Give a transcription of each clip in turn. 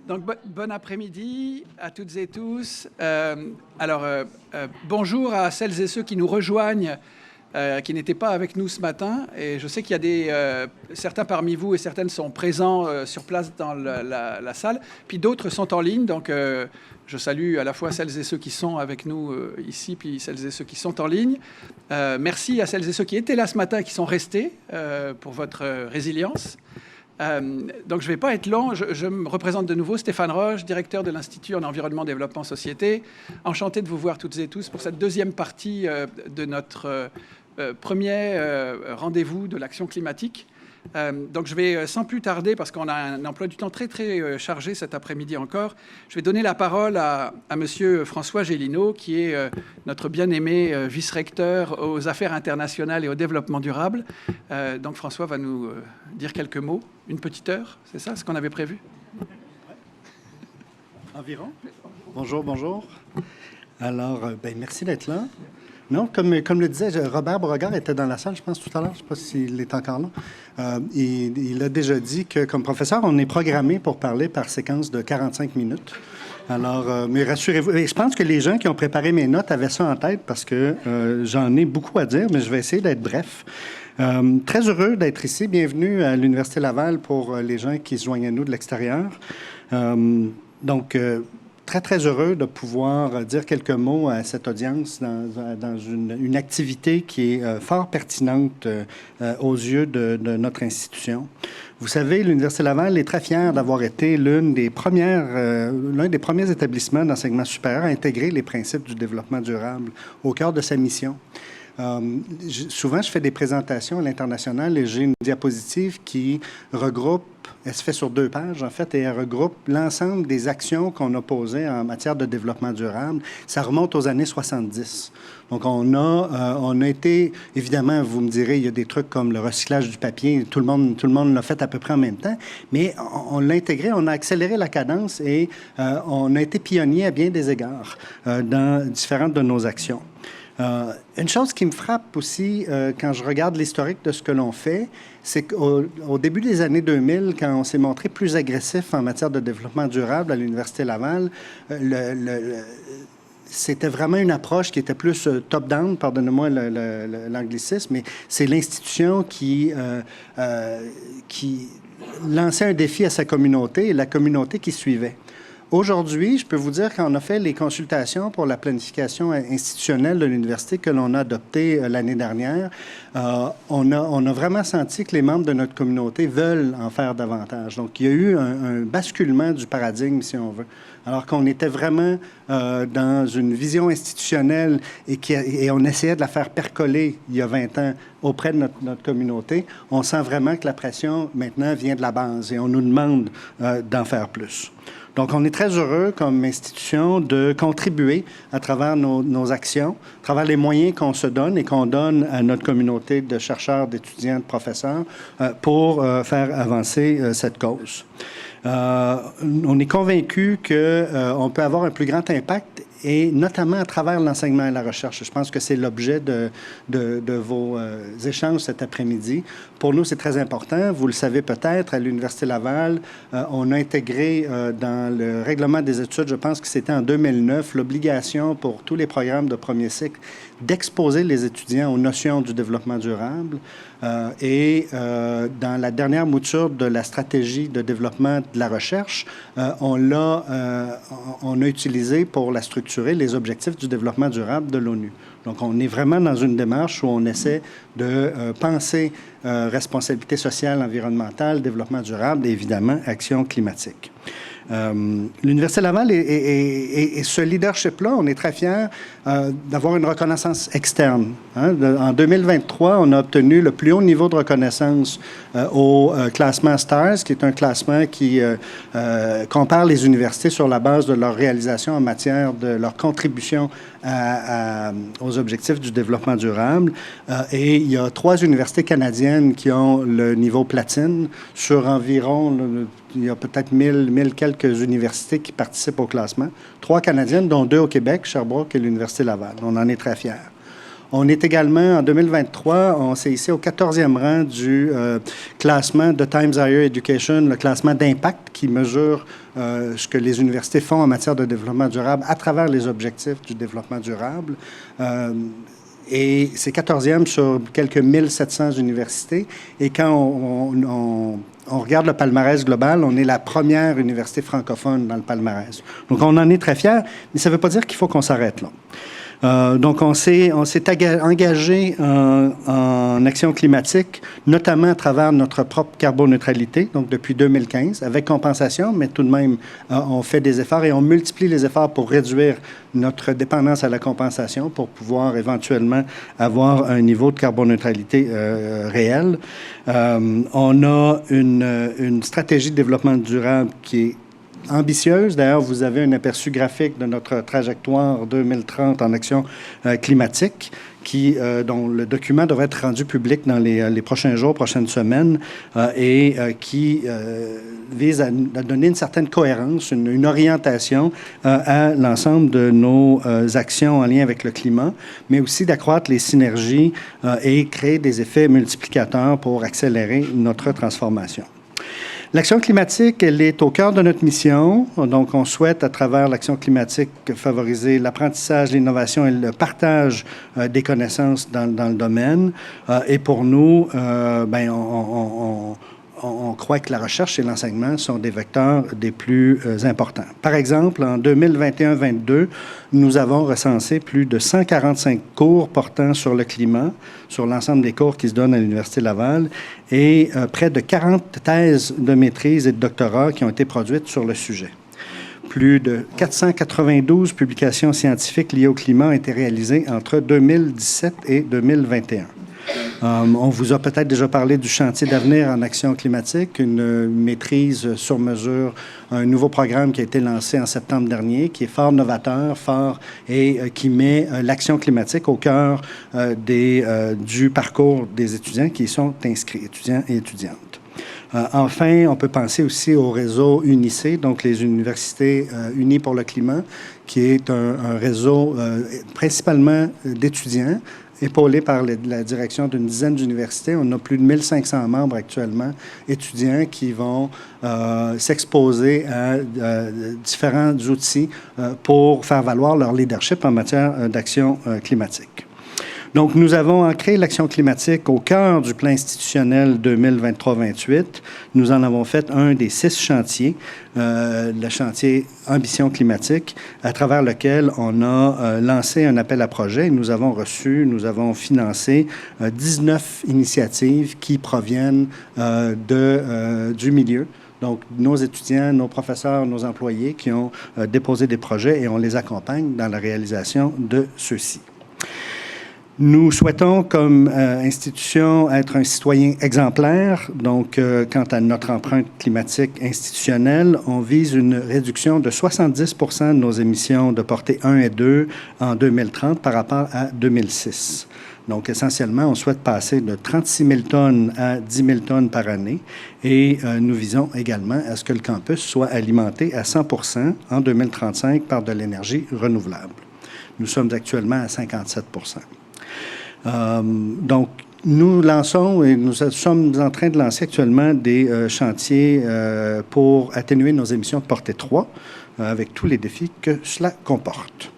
Donc, bon après-midi à toutes et tous. Bonjour à celles et ceux qui nous rejoignent, qui n'étaient pas avec nous ce matin. Et je sais qu'il y a certains parmi vous et certaines sont présents sur place dans la salle. Puis d'autres sont en ligne. Donc, je salue à la fois celles et ceux qui sont avec nous ici, puis celles et ceux qui sont en ligne. Merci à celles et ceux qui étaient là ce matin et qui sont restés pour votre résilience. Donc, je ne vais pas être long. Je me représente de nouveau, Stéphane Roche, directeur de l'Institut en environnement, développement, société. Enchanté de vous voir toutes et tous pour cette deuxième partie de notre premier rendez-vous de l'action climatique. Donc, je vais sans plus tarder, parce qu'on a un emploi du temps très, très chargé cet après-midi encore, je vais donner la parole à Monsieur François Gélineau, qui est notre bien-aimé vice-recteur aux affaires internationales et au développement durable. Donc, François va nous dire quelques mots. Une petite heure, c'est ça, ce qu'on avait prévu? Environ. Bonjour, bonjour. Alors, merci d'être là. Non, comme le disait, Robert Beauregard était dans la salle, je pense, tout à l'heure. Je ne sais pas s'il est encore là. Il a déjà dit que, comme professeur, on est programmé pour parler par séquence de 45 minutes. Alors, mais rassurez-vous, et je pense que les gens qui ont préparé mes notes avaient ça en tête parce que j'en ai beaucoup à dire, mais je vais essayer d'être bref. Très heureux d'être ici. Bienvenue à l'Université Laval pour les gens qui se joignent à nous de l'extérieur. Très, très heureux de pouvoir dire quelques mots à cette audience dans une activité qui est fort pertinente aux yeux de notre institution. Vous savez, l'Université Laval est très fière d'avoir été l'un des premiers établissements d'enseignement supérieur à intégrer les principes du développement durable au cœur de sa mission. Souvent, je fais des présentations à l'international et j'ai une diapositive qui regroupe, elle se fait sur 2 pages en fait, et elle regroupe l'ensemble des actions qu'on a posées en matière de développement durable. Ça remonte aux années 70. Donc, on a été, évidemment, vous me direz, il y a des trucs comme le recyclage du papier, tout le monde l'a fait à peu près en même temps, mais on l'a intégré, on a accéléré la cadence et on a été pionnier à bien des égards dans différentes de nos actions. Une chose qui me frappe aussi quand je regarde l'historique de ce que l'on fait, c'est qu'au début des années 2000, quand on s'est montré plus agressif en matière de développement durable à l'Université Laval, c'était vraiment une approche qui était plus top-down, pardonnez-moi l'anglicisme, mais c'est l'institution qui lançait un défi à sa communauté et la communauté qui suivait. Aujourd'hui, je peux vous dire qu'on a fait les consultations pour la planification institutionnelle de l'université que l'on a adoptée l'année dernière. On a vraiment senti que les membres de notre communauté veulent en faire davantage. Donc, il y a eu un basculement du paradigme, si on veut. Alors qu'on était vraiment dans une vision institutionnelle et on essayait de la faire percoler il y a 20 ans auprès de notre communauté, on sent vraiment que la pression maintenant vient de la base et on nous demande d'en faire plus. Donc, on est très heureux comme institution de contribuer à travers nos actions, à travers les moyens qu'on se donne et qu'on donne à notre communauté de chercheurs, d'étudiants, de professeurs pour faire avancer cette cause. On est convaincu qu'on peut avoir un plus grand impact et notamment à travers l'enseignement et la recherche. Je pense que c'est l'objet de vos échanges cet après-midi. Pour nous, c'est très important. Vous le savez peut-être, à l'Université Laval, on a intégré dans le règlement des études, je pense que c'était en 2009, l'obligation pour tous les programmes de premier cycle d'exposer les étudiants aux notions du développement durable. Dans la dernière mouture de la stratégie de développement de la recherche, on a utilisé pour la structurer les objectifs du développement durable de l'ONU. Donc, on est vraiment dans une démarche où on essaie de penser responsabilité sociale, environnementale, développement durable et évidemment action climatique. L'Université Laval et ce leadership-là, on est très fiers d'avoir une reconnaissance externe. En 2023, on a obtenu le plus haut niveau de reconnaissance au classement STARS, qui est un classement qui compare les universités sur la base de leur réalisation en matière de leur contribution aux objectifs du développement durable. Et il y a 3 universités canadiennes qui ont le niveau platine sur environ... Il y a peut-être 1000 quelques universités qui participent au classement. 3 canadiennes, dont 2 au Québec, Sherbrooke et l'Université Laval. On en est très fiers. On est également, en 2023, on s'est hissé au 14e rang du classement de Times Higher Education, le classement d'impact qui mesure ce que les universités font en matière de développement durable à travers les objectifs du développement durable. Et c'est 14e sur quelques 1700 universités. Et quand on regarde le palmarès global, on est la première université francophone dans le palmarès. Donc, on en est très fiers, mais ça ne veut pas dire qu'il faut qu'on s'arrête là. Donc, on s'est engagé en action climatique, notamment à travers notre propre carboneutralité, donc depuis 2015, avec compensation, mais tout de même, on fait des efforts et on multiplie les efforts pour réduire notre dépendance à la compensation pour pouvoir éventuellement avoir un niveau de carboneutralité réel. On a une stratégie de développement durable qui est ambitieuse. D'ailleurs, vous avez un aperçu graphique de notre trajectoire 2030 en action climatique dont le document devrait être rendu public dans les prochains jours, prochaines semaines, et qui vise à donner une certaine cohérence, une orientation à l'ensemble de nos actions en lien avec le climat, mais aussi d'accroître les synergies et créer des effets multiplicateurs pour accélérer notre transformation. L'action climatique, elle est au cœur de notre mission. Donc, on souhaite, à travers l'action climatique, favoriser l'apprentissage, l'innovation et le partage des connaissances dans le domaine. Et pour nous, on croit que la recherche et l'enseignement sont des vecteurs des plus importants. Par exemple, en 2021-22, nous avons recensé plus de 145 cours portant sur le climat, sur l'ensemble des cours qui se donnent à l'Université Laval, et près de 40 thèses de maîtrise et de doctorat qui ont été produites sur le sujet. Plus de 492 publications scientifiques liées au climat ont été réalisées entre 2017 et 2021. On vous a peut-être déjà parlé du chantier d'avenir en action climatique, une maîtrise sur mesure, un nouveau programme qui a été lancé en septembre dernier, qui est fort novateur, et qui met l'action climatique au cœur du parcours des étudiants qui y sont inscrits, étudiants et étudiantes. Enfin, on peut penser aussi au réseau UNICE, donc les Universités Unies pour le climat, qui est un réseau principalement d'étudiants, épaulé par la direction d'une dizaine d'universités. On a plus de 1500 membres actuellement, étudiants, qui vont s'exposer à différents outils pour faire valoir leur leadership en matière d'action climatique. Donc, nous avons ancré l'action climatique au cœur du plan institutionnel 2023-28. Nous en avons fait un des 6 chantiers, le chantier Ambition climatique, à travers lequel on a lancé un appel à projet. Nous avons financé 19 initiatives qui proviennent du milieu. Donc, nos étudiants, nos professeurs, nos employés qui ont déposé des projets et on les accompagne dans la réalisation de ceux-ci. Nous souhaitons, comme institution, être un citoyen exemplaire. Donc, quant à notre empreinte climatique institutionnelle, on vise une réduction de 70 % de nos émissions de portée 1 et 2 en 2030 par rapport à 2006. Donc, essentiellement, on souhaite passer de 36 000 tonnes à 10 000 tonnes par année et nous visons également à ce que le campus soit alimenté à 100 % en 2035 par de l'énergie renouvelable. Nous sommes actuellement à 57 %. Donc, nous lançons et nous sommes en train de lancer actuellement des chantiers pour atténuer nos émissions de portée 3 avec tous les défis que cela comporte.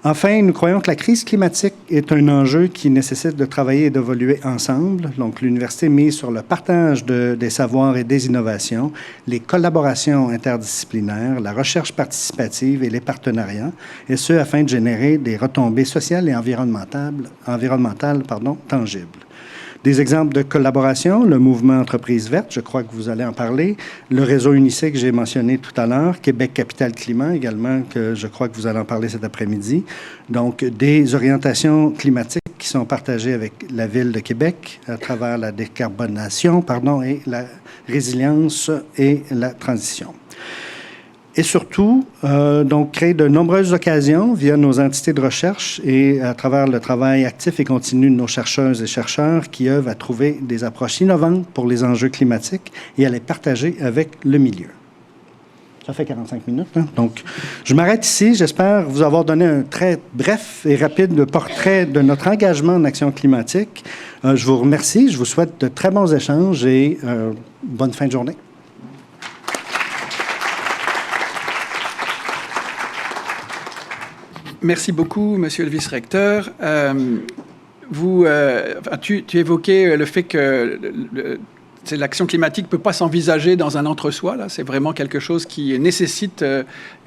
Enfin, nous croyons que la crise climatique est un enjeu qui nécessite de travailler et d'évoluer ensemble. Donc, l'Université mise sur le partage des savoirs et des innovations, les collaborations interdisciplinaires, la recherche participative et les partenariats, et ce, afin de générer des retombées sociales et environnementales tangibles. Des exemples de collaboration, le mouvement Entreprises vertes, je crois que vous allez en parler, le réseau UNICE que j'ai mentionné tout à l'heure, Québec Capital Climat également, que je crois que vous allez en parler cet après-midi. Donc, des orientations climatiques qui sont partagées avec la Ville de Québec à travers la décarbonation, et la résilience et la transition. Et surtout, donc, créer de nombreuses occasions via nos entités de recherche et à travers le travail actif et continu de nos chercheuses et chercheurs qui œuvrent à trouver des approches innovantes pour les enjeux climatiques et à les partager avec le milieu. Ça fait 45 minutes. Hein? Donc, je m'arrête ici. J'espère vous avoir donné un très bref et rapide portrait de notre engagement en action climatique. Je vous remercie. Je vous souhaite de très bons échanges et bonne fin de journée. Merci beaucoup, Monsieur le vice-recteur. Tu évoquais le fait que l'action climatique ne peut pas s'envisager dans un entre-soi. Là, c'est vraiment quelque chose qui nécessite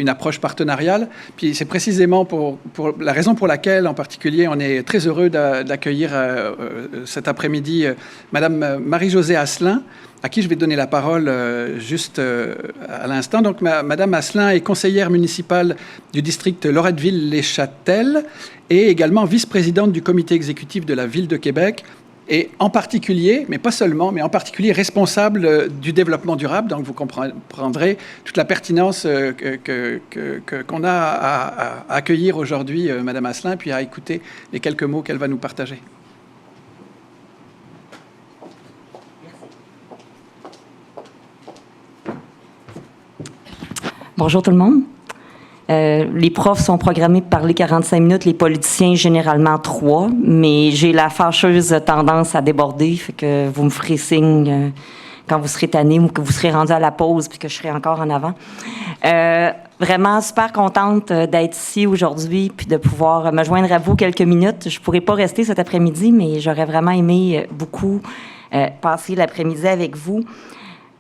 une approche partenariale. Puis c'est précisément pour la raison pour laquelle, en particulier, on est très heureux d'accueillir cet après-midi Madame Marie-Josée Asselin, à qui je vais donner la parole juste à l'instant. Donc, Madame Asselin est conseillère municipale du district Loretteville-les-Châtelles et également vice-présidente du comité exécutif de la Ville de Québec, et en particulier, mais pas seulement, mais en particulier responsable du développement durable. Donc, vous comprendrez toute la pertinence qu'on a à accueillir aujourd'hui Madame Asselin, puis à écouter les quelques mots qu'elle va nous partager. Bonjour tout le monde. Les profs sont programmés pour parler 45 minutes, les politiciens généralement 3, mais j'ai la fâcheuse tendance à déborder, fait que vous me ferez signe quand vous serez tanné ou que vous serez rendu à la pause puis que je serai encore en avant. Vraiment super contente d'être ici aujourd'hui puis de pouvoir me joindre à vous quelques minutes. Je pourrais pas rester cet après-midi, mais j'aurais vraiment aimé beaucoup passer l'après-midi avec vous.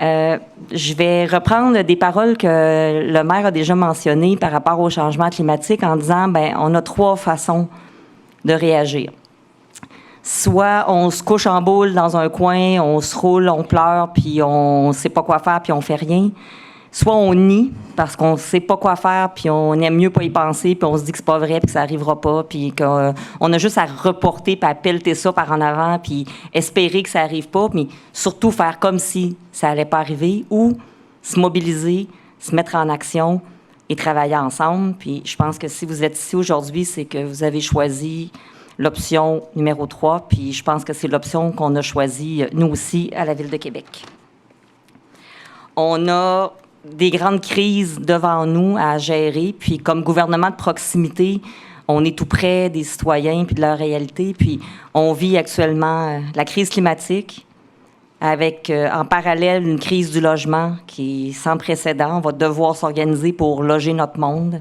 Je vais reprendre des paroles que le maire a déjà mentionnées par rapport au changement climatique en disant, on a 3 façons de réagir. Soit on se couche en boule dans un coin, on se roule, on pleure, puis on sait pas quoi faire, puis on fait rien. Soit on nie parce qu'on sait pas quoi faire, puis on aime mieux pas y penser, puis on se dit que c'est pas vrai, puis que ça arrivera pas, puis qu'on a juste à reporter, puis à pelleter ça par en avant, puis espérer que ça arrive pas, mais surtout faire comme si ça allait pas arriver, ou se mobiliser, se mettre en action et travailler ensemble. Puis je pense que si vous êtes ici aujourd'hui, c'est que vous avez choisi l'option numéro 3, puis je pense que c'est l'option qu'on a choisie, nous aussi, à la Ville de Québec. On a des grandes crises devant nous à gérer, puis comme gouvernement de proximité, on est tout près des citoyens puis de leur réalité, puis on vit actuellement la crise climatique avec en parallèle une crise du logement qui est sans précédent. On va devoir s'organiser pour loger notre monde.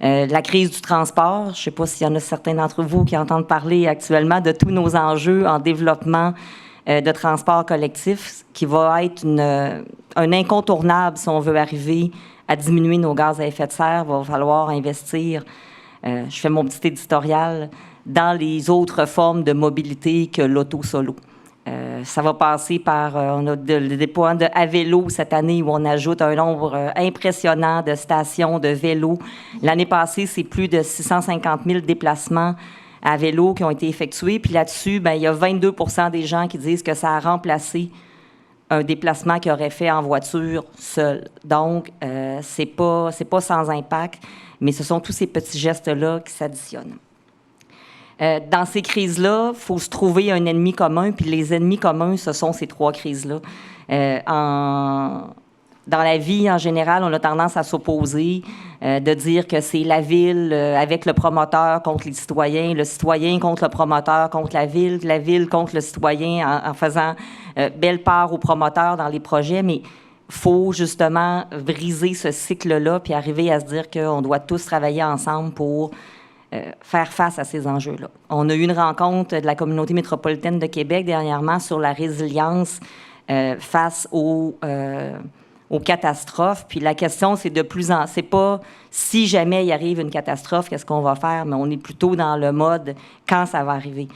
La crise du transport, je ne sais pas s'il y en a certains d'entre vous qui entendent parler actuellement de tous nos enjeux en développement de transport collectif, qui va être un incontournable si on veut arriver à diminuer nos gaz à effet de serre. Il va falloir investir, je fais mon petit éditorial, dans les autres formes de mobilité que l'auto solo. Ça va passer par, on a le déploiement de à vélo cette année où on ajoute un nombre impressionnant de stations de vélo. L'année passée, c'est plus de 650 000 déplacements à vélo qui ont été effectués. Puis là-dessus, il y a 22 % des gens qui disent que ça a remplacé un déplacement qu'ils auraient fait en voiture seul. Donc, c'est pas sans impact, mais ce sont tous ces petits gestes-là qui s'additionnent. Dans ces crises-là, il faut se trouver un ennemi commun, puis les ennemis communs, ce sont ces 3 crises-là. Dans la vie, en général, on a tendance à s'opposer, de dire que c'est la ville avec le promoteur contre les citoyens, le citoyen contre le promoteur contre la ville contre le citoyen en faisant belle part au promoteur dans les projets, mais il faut justement briser ce cycle-là puis arriver à se dire qu'on doit tous travailler ensemble pour faire face à ces enjeux-là. On a eu une rencontre de la communauté métropolitaine de Québec dernièrement sur la résilience face aux catastrophes. Puis la question, c'est c'est pas si jamais il arrive une catastrophe, qu'est-ce qu'on va faire, mais on est plutôt dans le mode quand ça va arriver.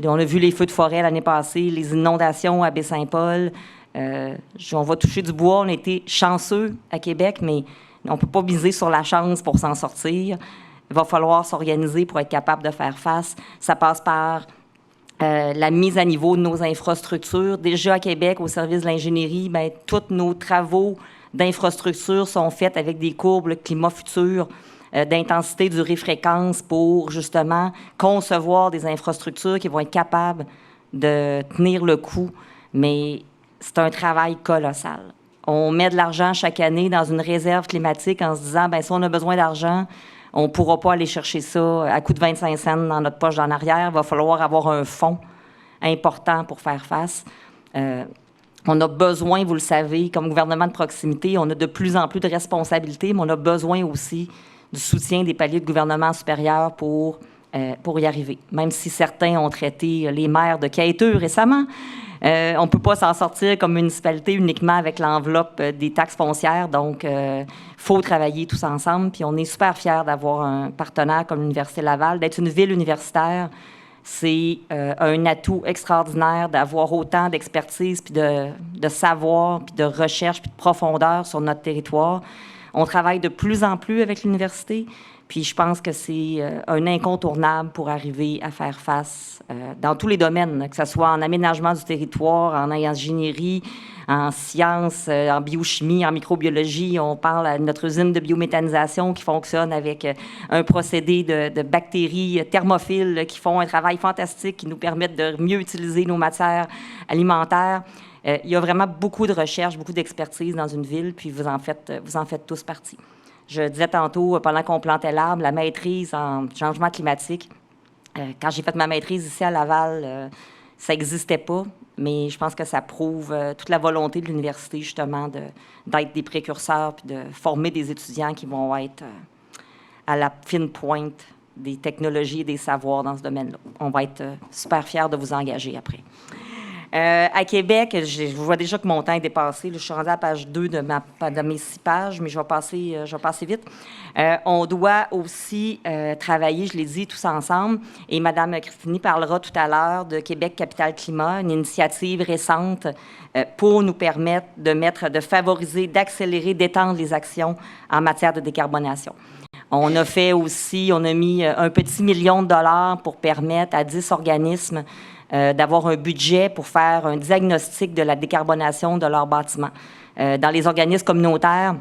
On a vu les feux de forêt l'année passée, les inondations à Baie-Saint-Paul. On va toucher du bois. On a été chanceux à Québec, mais on ne peut pas miser sur la chance pour s'en sortir. Il va falloir s'organiser pour être capable de faire face. Ça passe par la mise à niveau de nos infrastructures. Déjà à Québec, au service de l'ingénierie, tous nos travaux d'infrastructures sont faits avec des courbes climat futur d'intensité, durée, fréquence pour justement concevoir des infrastructures qui vont être capables de tenir le coup. Mais c'est un travail colossal. On met de l'argent chaque année dans une réserve climatique en se disant, bien, si on a besoin d'argent, on ne pourra pas aller chercher ça à coût de 25 cents dans notre poche en arrière. Il va falloir avoir un fonds important pour faire face. On a besoin, vous le savez, comme gouvernement de proximité, on a de plus en plus de responsabilités, mais on a besoin aussi du soutien des paliers de gouvernement supérieur pour y arriver. Même si certains ont traité les maires de quêteux récemment, on ne peut pas s'en sortir comme municipalité uniquement avec l'enveloppe des taxes foncières. Donc, il faut travailler tous ensemble. Puis on est super fiers d'avoir un partenaire comme l'Université Laval, d'être une ville universitaire. C'est un atout extraordinaire d'avoir autant d'expertise, puis de savoir, puis de recherche, puis de profondeur sur notre territoire. On travaille de plus en plus avec l'université, puis je pense que c'est un incontournable pour arriver à faire face dans tous les domaines, que ce soit en aménagement du territoire, en ingénierie, en sciences, en biochimie, en microbiologie. On parle à notre usine de biométhanisation qui fonctionne avec un procédé de bactéries thermophiles qui font un travail fantastique, qui nous permettent de mieux utiliser nos matières alimentaires. Il y a vraiment beaucoup de recherche, beaucoup d'expertise dans une ville, puis vous en faites tous partie. Je disais tantôt, pendant qu'on plantait l'arbre, la maîtrise en changement climatique. Quand j'ai fait ma maîtrise ici à Laval, ça n'existait pas, mais je pense que ça prouve toute la volonté de l'université, justement, d'être des précurseurs puis de former des étudiants qui vont être à la fine pointe des technologies et des savoirs dans ce domaine-là. On va être super fiers de vous engager après. À Québec, je vois déjà que mon temps est dépassé. Je suis rendue à la page 2 de mes 6 pages, mais je vais passer vite. On doit aussi travailler, je l'ai dit, tous ensemble, et Mme Cristini parlera tout à l'heure de Québec Capital Climat, une initiative récente pour nous permettre de favoriser, d'accélérer, d'étendre les actions en matière de décarbonation. On a mis un petit $1 million pour permettre à 10 organismes d'avoir un budget pour faire un diagnostic de la décarbonation de leurs bâtiments. Dans les organismes communautaires,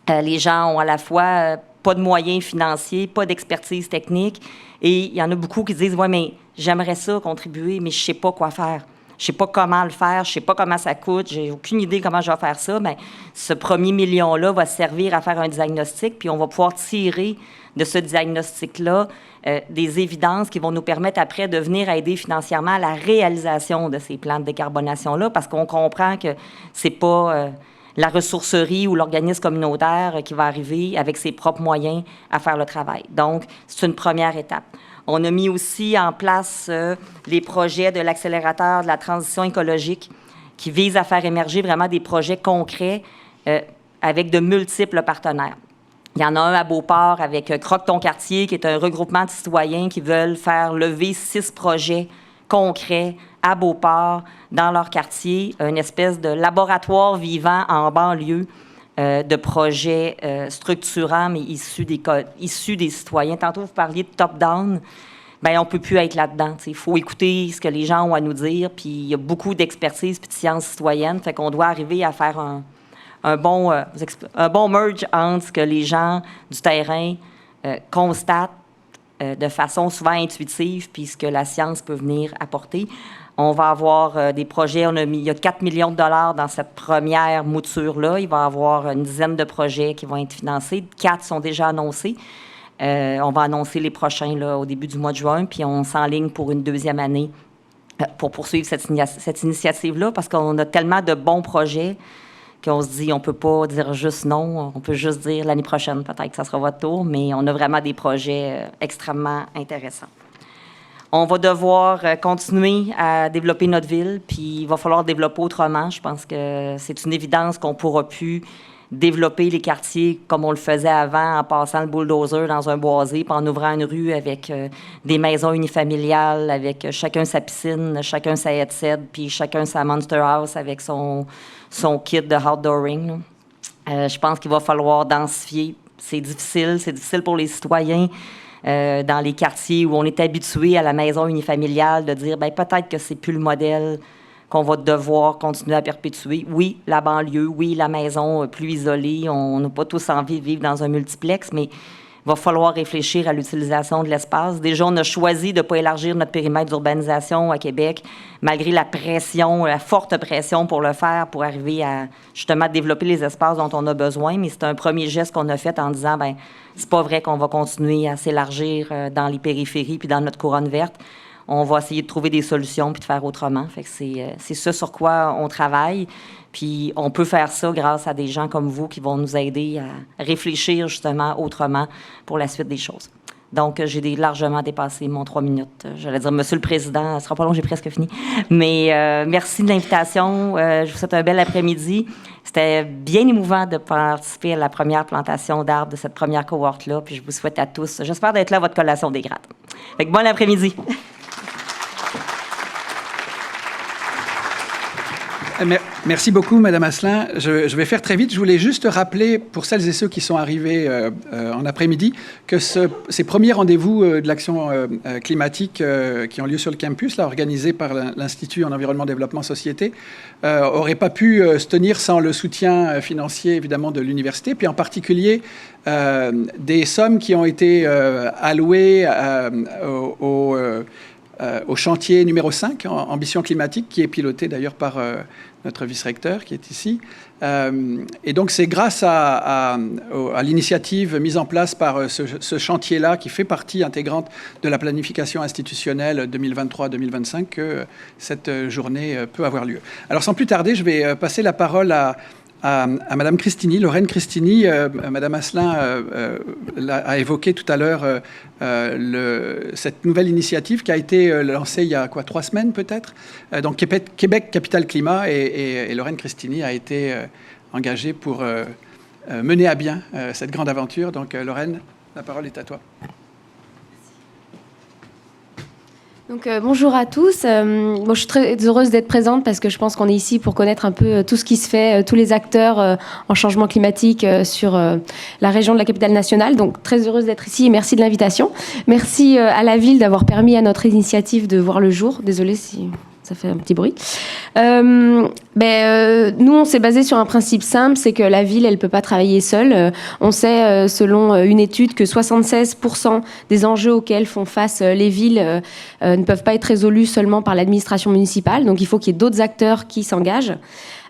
les gens ont à la fois pas de moyens financiers, pas d'expertise technique, et il y en a beaucoup qui disent « Ouais, mais j'aimerais ça contribuer, mais je sais pas quoi faire. Je sais pas comment le faire, je sais pas comment ça coûte, j'ai aucune idée comment je vais faire ça. » Bien, ce premier million-là va servir à faire un diagnostic, puis on va pouvoir tirer de ce diagnostic-là des évidences qui vont nous permettre après de venir aider financièrement à la réalisation de ces plans de décarbonation-là, parce qu'on comprend que c'est pas la ressourcerie ou l'organisme communautaire qui va arriver avec ses propres moyens à faire le travail. Donc, c'est une première étape. On a mis aussi en place les projets de l'accélérateur de la transition écologique qui visent à faire émerger vraiment des projets concrets avec de multiples partenaires. Il y en a un à Beauport avec Croque ton quartier, qui est un regroupement de citoyens qui veulent faire lever 6 projets concrets à Beauport, dans leur quartier, une espèce de laboratoire vivant en banlieue de projets structurants, mais issus des citoyens. Tantôt, vous parliez de top-down. Bien, on ne peut plus être là-dedans. Il faut écouter ce que les gens ont à nous dire, puis il y a beaucoup d'expertise puis de sciences citoyennes, fait qu'on doit arriver à faire un bon merge entre ce que les gens du terrain constatent de façon souvent intuitive, puis ce que la science peut venir apporter. On va avoir des projets, il y a 4 millions de dollars dans cette première mouture-là. Il va y avoir une dizaine de projets qui vont être financés. 4 sont déjà annoncés. On va annoncer les prochains là, au début du mois de juin, puis on s'enligne pour une deuxième année pour poursuivre cette initiative-là, parce qu'on a tellement de bons projets qu'on se dit, on ne peut pas dire juste non, on peut juste dire l'année prochaine, peut-être que ça sera votre tour, mais on a vraiment des projets extrêmement intéressants. On va devoir continuer à développer notre ville, puis il va falloir développer autrement. Je pense que c'est une évidence qu'on ne pourra plus développer les quartiers comme on le faisait avant, en passant le bulldozer dans un boisé, puis en ouvrant une rue avec des maisons unifamiliales, avec chacun sa piscine, chacun sa headset, puis chacun sa Monster House avec son kit de outdooring. Je pense qu'il va falloir densifier. C'est difficile pour les citoyens dans les quartiers où on est habitué à la maison unifamiliale de dire, bien, peut-être que c'est plus le modèle qu'on va devoir continuer à perpétuer. Oui, la banlieue, oui, la maison plus isolée. On n'a pas tous envie de vivre dans un multiplex, mais il va falloir réfléchir à l'utilisation de l'espace. Déjà, on a choisi de ne pas élargir notre périmètre d'urbanisation à Québec, malgré la pression, la forte pression pour le faire, pour arriver à justement développer les espaces dont on a besoin. Mais c'est un premier geste qu'on a fait en disant, bien, c'est pas vrai qu'on va continuer à s'élargir dans les périphéries puis dans notre couronne verte. On va essayer de trouver des solutions puis de faire autrement. Fait que c'est ça sur quoi on travaille. Puis on peut faire ça grâce à des gens comme vous qui vont nous aider à réfléchir justement autrement pour la suite des choses. Donc, j'ai largement dépassé mon 3 minutes. J'allais dire, Monsieur le Président, ce sera pas long, j'ai presque fini. Mais merci de l'invitation. Je vous souhaite un bel après-midi. C'était bien émouvant de participer à la première plantation d'arbres de cette première cohorte-là. Puis je vous souhaite à tous, j'espère d'être là à votre collation des grades. Fait que bon après-midi. Merci beaucoup, Madame Asselin. Je vais faire très vite. Je voulais juste rappeler, pour celles et ceux qui sont arrivés en après-midi, que ces premiers rendez-vous de l'action climatique qui ont lieu sur le campus, là, organisés par l'Institut en environnement, développement, société, n'auraient pas pu se tenir sans le soutien financier, évidemment, de l'université, puis en particulier des sommes qui ont été allouées au chantier numéro 5, Ambition climatique, qui est piloté d'ailleurs par notre vice-recteur qui est ici. Et donc c'est grâce à l'initiative mise en place par ce chantier-là, qui fait partie intégrante de la planification institutionnelle 2023-2025, que cette journée peut avoir lieu. Alors sans plus tarder, je vais passer la parole à Madame Cristini, Lorraine Cristini. Madame Asselin a évoqué tout à l'heure cette nouvelle initiative qui a été lancée il y a 3 semaines peut-être. Donc Québec Capital Climat, et Lorraine Cristini a été engagée pour mener à bien cette grande aventure. Donc Lorraine, la parole est à toi. Donc, bonjour à tous. Moi, je suis très heureuse d'être présente parce que je pense qu'on est ici pour connaître un peu tout ce qui se fait, tous les acteurs en changement climatique sur la région de la capitale nationale. Donc, très heureuse d'être ici et merci de l'invitation. Merci à la ville d'avoir permis à notre initiative de voir le jour. Désolée si ça fait un petit bruit. Nous, on s'est basé sur un principe simple, c'est que la ville, elle ne peut pas travailler seule. On sait, selon une étude, que 76% des enjeux auxquels font face les villes ne peuvent pas être résolus seulement par l'administration municipale. Donc, il faut qu'il y ait d'autres acteurs qui s'engagent.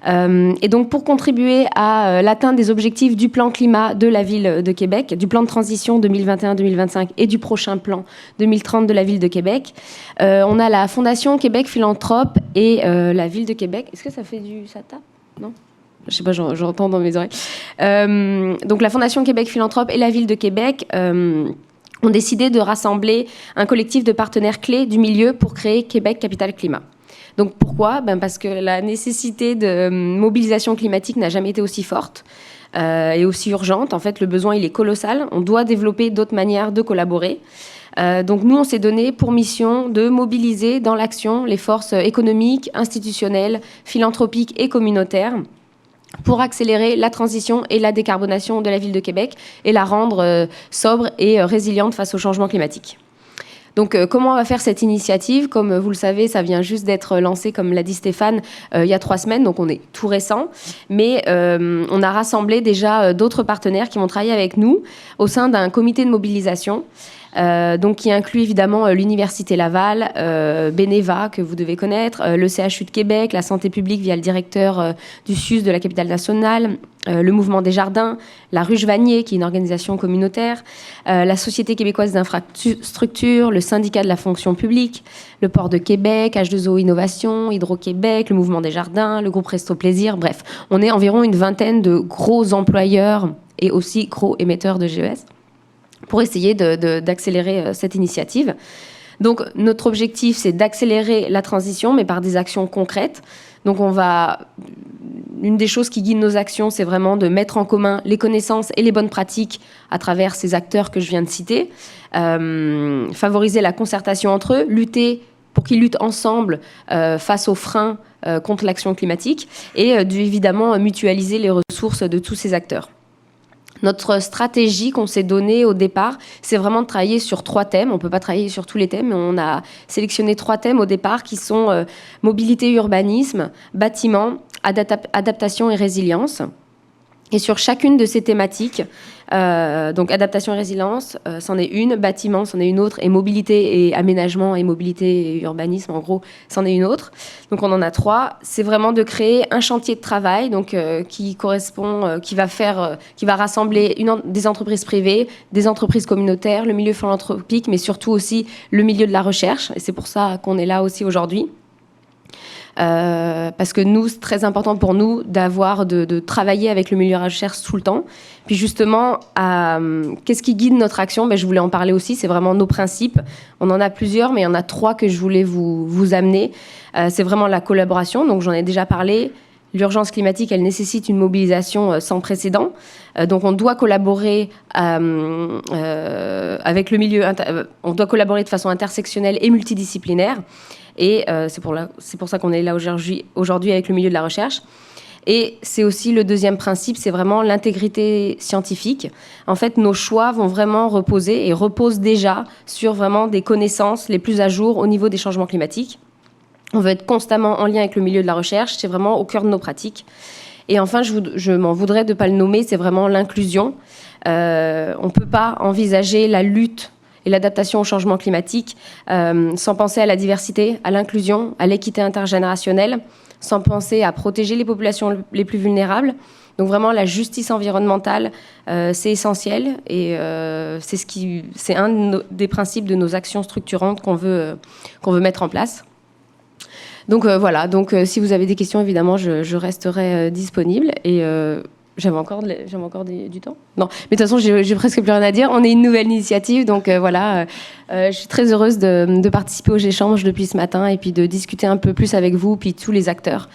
Et donc, pour contribuer à l'atteinte des objectifs du plan climat de la ville de Québec, du plan de transition 2021-2025 et du prochain plan 2030 de la ville de Québec, on a la Fondation Québec Philanthrope et la ville de Québec. Est-ce que ça fait ça tape? Non? Je sais pas, j'entends dans mes oreilles. Donc, la Fondation Québec Philanthrope et la ville de Québec ont décidé de rassembler un collectif de partenaires clés du milieu pour créer Québec Capital Climat. Donc pourquoi ? Parce que la nécessité de mobilisation climatique n'a jamais été aussi forte et aussi urgente. En fait, le besoin, il est colossal. On doit développer d'autres manières de collaborer. Donc nous, on s'est donné pour mission de mobiliser dans l'action les forces économiques, institutionnelles, philanthropiques et communautaires pour accélérer la transition et la décarbonation de la ville de Québec et la rendre sobre et résiliente face au changement climatique. Donc, comment on va faire cette initiative ? Comme vous le savez, ça vient juste d'être lancé, comme l'a dit Stéphane, il y a 3 semaines, donc on est tout récent. Mais on a rassemblé déjà d'autres partenaires qui vont travailler avec nous au sein d'un comité de mobilisation. Donc qui inclut évidemment l'Université Laval, Beneva, que vous devez connaître, le CHU de Québec, la santé publique via le directeur du SUS de la capitale nationale, le Mouvement des Jardins, la Ruche Vanier, qui est une organisation communautaire, la Société québécoise d'infrastructure, le syndicat de la fonction publique, le Port de Québec, H2O Innovation, Hydro-Québec, le Mouvement des Jardins, le groupe Resto Plaisir. Bref, on est environ une vingtaine de gros employeurs et aussi gros émetteurs de GES pour essayer d'accélérer cette initiative. Donc, notre objectif, c'est d'accélérer la transition, mais par des actions concrètes. Donc, une des choses qui guide nos actions, c'est vraiment de mettre en commun les connaissances et les bonnes pratiques à travers ces acteurs que je viens de citer, favoriser la concertation entre eux, pour qu'ils luttent ensemble face aux freins contre l'action climatique et évidemment mutualiser les ressources de tous ces acteurs. Notre stratégie qu'on s'est donnée au départ, c'est vraiment de travailler sur 3 thèmes. On ne peut pas travailler sur tous les thèmes, mais on a sélectionné 3 thèmes au départ qui sont mobilité et urbanisme, bâtiment, adaptation et résilience. Et sur chacune de ces thématiques, donc adaptation et résilience, c'en est une, bâtiment, c'en est une autre, et mobilité et aménagement et mobilité et urbanisme, en gros, c'en est une autre. Donc on en a 3. C'est vraiment de créer un chantier de travail, donc qui correspond, qui va rassembler des entreprises privées, des entreprises communautaires, le milieu philanthropique, mais surtout aussi le milieu de la recherche. Et c'est pour ça qu'on est là aussi aujourd'hui. Parce que nous, c'est très important pour nous de travailler avec le milieu de la recherche tout le temps. Puis justement, qu'est-ce qui guide notre action? Je voulais en parler aussi, c'est vraiment nos principes. On en a plusieurs, mais il y en a 3 que je voulais vous amener. C'est vraiment la collaboration, donc j'en ai déjà parlé. L'urgence climatique, elle nécessite une mobilisation sans précédent. Donc on doit collaborer avec le milieu, on doit collaborer de façon intersectionnelle et multidisciplinaire. Et c'est pour ça qu'on est là aujourd'hui avec le milieu de la recherche. Et c'est aussi le deuxième principe, c'est vraiment l'intégrité scientifique. En fait, nos choix vont vraiment reposer et reposent déjà sur vraiment des connaissances les plus à jour au niveau des changements climatiques. On veut être constamment en lien avec le milieu de la recherche, c'est vraiment au cœur de nos pratiques. Et enfin, je m'en voudrais de ne pas le nommer, c'est vraiment l'inclusion. On ne peut pas envisager la lutte et l'adaptation au changement climatique sans penser à la diversité, à l'inclusion, à l'équité intergénérationnelle, sans penser à protéger les populations les plus vulnérables. Donc vraiment, la justice environnementale, c'est essentiel et c'est un des principes de nos actions structurantes qu'on veut mettre en place. Donc voilà, si vous avez des questions, évidemment, je resterai disponible et j'avais encore du temps. Non, mais de toute façon, j'ai presque plus rien à dire. On est une nouvelle initiative, donc voilà. Je suis très heureuse de participer aux échanges depuis ce matin et puis de discuter un peu plus avec vous, puis tous les acteurs.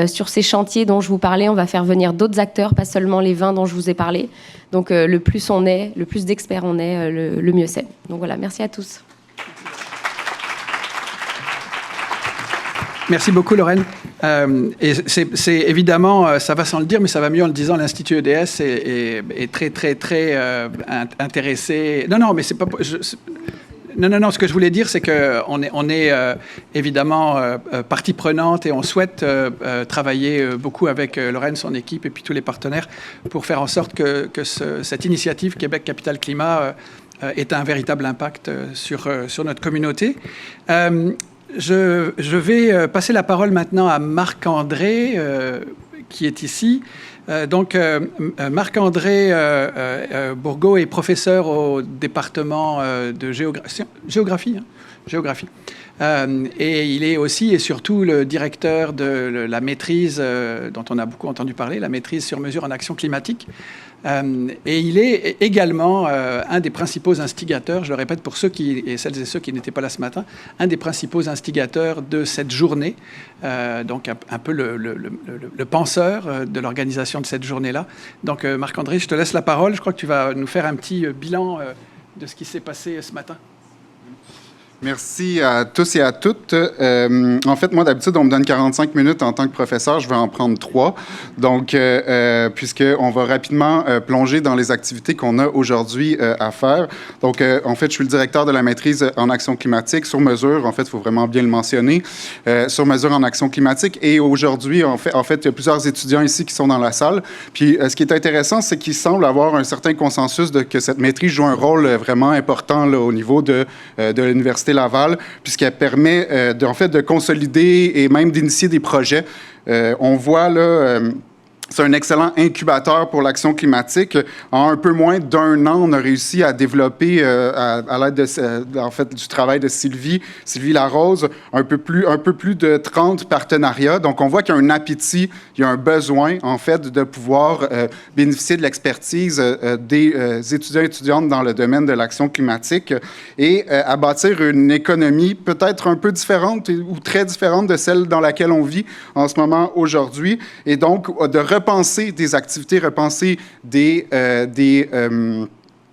Sur ces chantiers dont je vous parlais, on va faire venir d'autres acteurs, pas seulement les 20 dont je vous ai parlé. Donc le plus on est, le plus d'experts on est, le mieux c'est. Donc voilà, merci à tous. Merci beaucoup, Lorraine. Et c'est évidemment, ça va sans le dire, mais ça va mieux en le disant, l'Institut EDS est très, très, très intéressé. Non, mais c'est pas... Non, ce que je voulais dire, c'est qu'on est évidemment partie prenante et on souhaite travailler beaucoup avec Lorraine, son équipe et puis tous les partenaires pour faire en sorte que cette initiative Québec Capital Climat ait un véritable impact sur notre communauté. Je vais passer la parole maintenant à Marc-André, qui est ici. Marc-André Bourgault est professeur au département de géographie. Et il est aussi et surtout le directeur de la maîtrise dont on a beaucoup entendu parler, la maîtrise sur mesure en action climatique. Et il est également un des principaux instigateurs, je le répète pour celles et ceux qui n'étaient pas là ce matin, un des principaux instigateurs de cette journée, donc un peu le penseur de l'organisation de cette journée-là. Donc Marc-André, je te laisse la parole. Je crois que tu vas nous faire un petit bilan de ce qui s'est passé ce matin. Merci à tous et à toutes. En fait, moi, d'habitude, on me donne 45 minutes en tant que professeur. Je vais en prendre 3. Donc, puisqu'on va rapidement plonger dans les activités qu'on a aujourd'hui à faire. Donc, en fait, je suis le directeur de la maîtrise en action climatique sur mesure. En fait, il faut vraiment bien le mentionner. Sur mesure en action climatique. Et aujourd'hui, en fait, il y a plusieurs étudiants ici qui sont dans la salle. Puis, ce qui est intéressant, c'est qu'il semble avoir un certain consensus que cette maîtrise joue un rôle vraiment important là, au niveau de l'Université Laval, puisqu'elle permet de consolider et même d'initier des projets. On voit là... c'est un excellent incubateur pour l'action climatique. En un peu moins d'1 an, on a réussi à développer, à l'aide du travail de Sylvie Larose, un peu plus de 30 partenariats. Donc, on voit qu'il y a un appétit, il y a un besoin, en fait, de pouvoir bénéficier de l'expertise des étudiants et étudiantes dans le domaine de l'action climatique et à bâtir une économie peut-être un peu différente ou très différente de celle dans laquelle on vit en ce moment aujourd'hui. Et donc, de repenser des activités, repenser des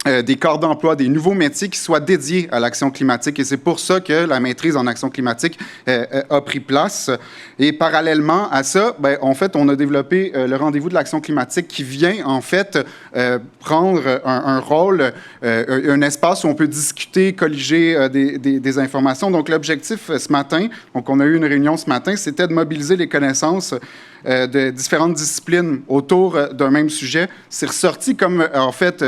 des corps d'emploi, des nouveaux métiers qui soient dédiés à l'action climatique. Et c'est pour ça que la maîtrise en action climatique a pris place. Et parallèlement à ça, en fait, on a développé le rendez-vous de l'action climatique qui vient, en fait, prendre un rôle, un espace où on peut discuter, colliger des informations. Donc, l'objectif ce matin, donc on a eu une réunion ce matin, c'était de mobiliser les connaissances de différentes disciplines autour d'un même sujet. C'est ressorti comme, en fait,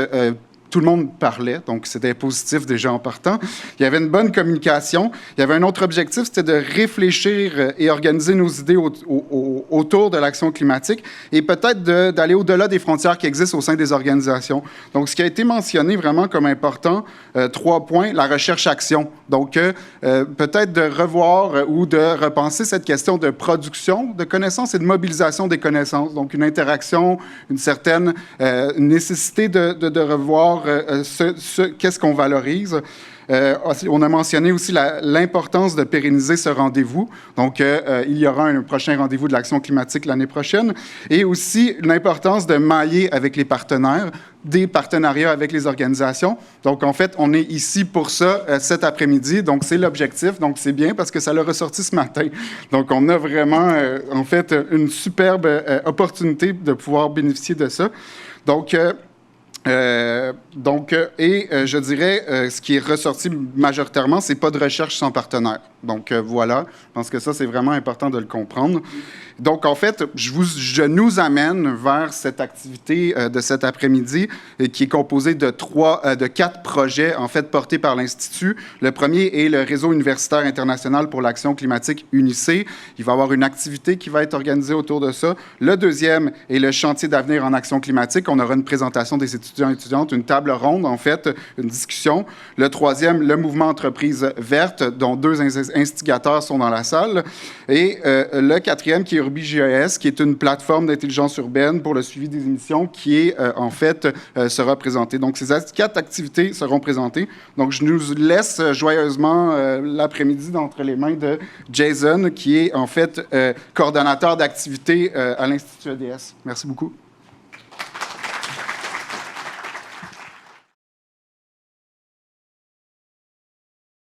tout le monde parlait, donc c'était positif déjà en partant. Il y avait une bonne communication. Il y avait un autre objectif, c'était de réfléchir et organiser nos idées autour de l'action climatique et peut-être d'aller au-delà des frontières qui existent au sein des organisations. Donc, ce qui a été mentionné vraiment comme important, 3 points, la recherche-action. Donc, peut-être de revoir ou de repenser cette question de production de connaissances et de mobilisation des connaissances. Donc, une interaction, une certaine nécessité de revoir qu'est-ce qu'on valorise. On a mentionné aussi l'importance de pérenniser ce rendez-vous. Donc, il y aura un prochain rendez-vous de l'action climatique l'année prochaine. Et aussi l'importance de mailler avec les partenaires, des partenariats avec les organisations. Donc, en fait, on est ici pour ça cet après-midi. Donc, c'est l'objectif. Donc, c'est bien parce que ça l'a ressorti ce matin. Donc, on a vraiment, en fait, une superbe opportunité de pouvoir bénéficier de ça. Donc, je dirais, ce qui est ressorti majoritairement, c'est pas de recherche sans partenaire. Donc, voilà, je pense que ça, c'est vraiment important de le comprendre. Donc, en fait, je nous amène vers cette activité de cet après-midi qui est composée de 4 projets, en fait, portés par l'Institut. Le premier est le Réseau universitaire international pour l'action climatique UNICE. Il va y avoir une activité qui va être organisée autour de ça. Le deuxième est le chantier d'avenir en action climatique. On aura une présentation des étudiants et étudiantes, une table ronde, en fait, une discussion. Le troisième, le mouvement entreprise verte, dont 2 instigateurs sont dans la salle. Et le quatrième, qui est UrbiGIS, qui est une plateforme d'intelligence urbaine pour le suivi des émissions, qui est, en fait, sera présentée. Donc, ces 4 activités seront présentées. Donc, je nous laisse joyeusement l'après-midi entre les mains de Jason, qui est, en fait, coordonnateur d'activités à l'Institut EDS. Merci beaucoup.